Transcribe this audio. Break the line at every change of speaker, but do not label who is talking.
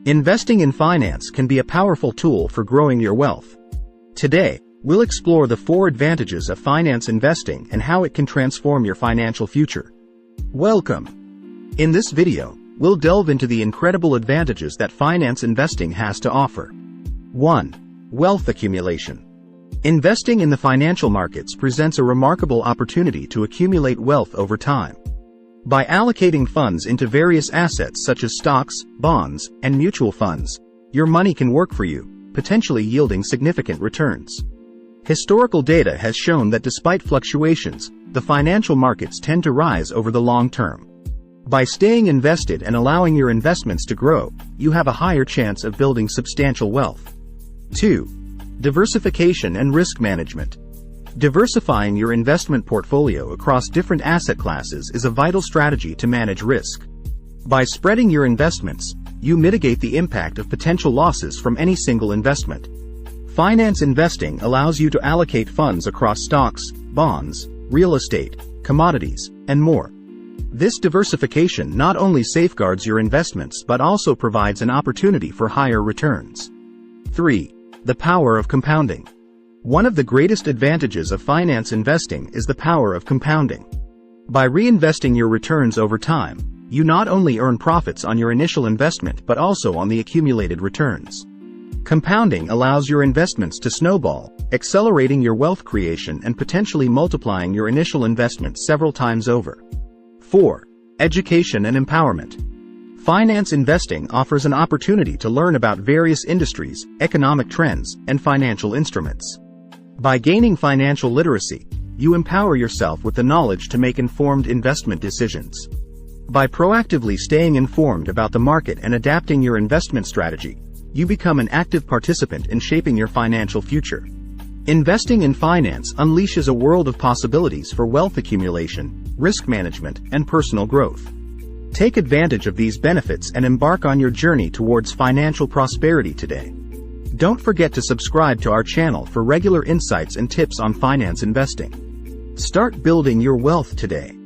Investing in finance can be a powerful tool for growing your wealth. Today, we'll explore the 4 advantages of finance investing and how it can transform your financial future. Welcome! In this video, we'll delve into the incredible advantages that finance investing has to offer. 1. Wealth accumulation. Investing in the financial markets presents a remarkable opportunity to accumulate wealth over time. By allocating funds into various assets such as stocks, bonds, and mutual funds, your money can work for you, potentially yielding significant returns. Historical data has shown that despite fluctuations, the financial markets tend to rise over the long term. By staying invested and allowing your investments to grow, you have a higher chance of building substantial wealth. 2. Diversification and risk management. Diversifying your investment portfolio across different asset classes is a vital strategy to manage risk. By spreading your investments, you mitigate the impact of potential losses from any single investment. Finance investing allows you to allocate funds across stocks, bonds, real estate, commodities, and more. This diversification not only safeguards your investments but also provides an opportunity for higher returns. 3. The power of compounding. One of the greatest advantages of finance investing is the power of compounding. By reinvesting your returns over time, you not only earn profits on your initial investment but also on the accumulated returns. Compounding allows your investments to snowball, accelerating your wealth creation and potentially multiplying your initial investment several times over. 4. Education and empowerment. Finance investing offers an opportunity to learn about various industries, economic trends, and financial instruments. By gaining financial literacy, you empower yourself with the knowledge to make informed investment decisions. By proactively staying informed about the market and adapting your investment strategy, you become an active participant in shaping your financial future. Investing in finance unleashes a world of possibilities for wealth accumulation, risk management, and personal growth. Take advantage of these benefits and embark on your journey towards financial prosperity today. Don't forget to subscribe to our channel for regular insights and tips on finance investing. Start building your wealth today.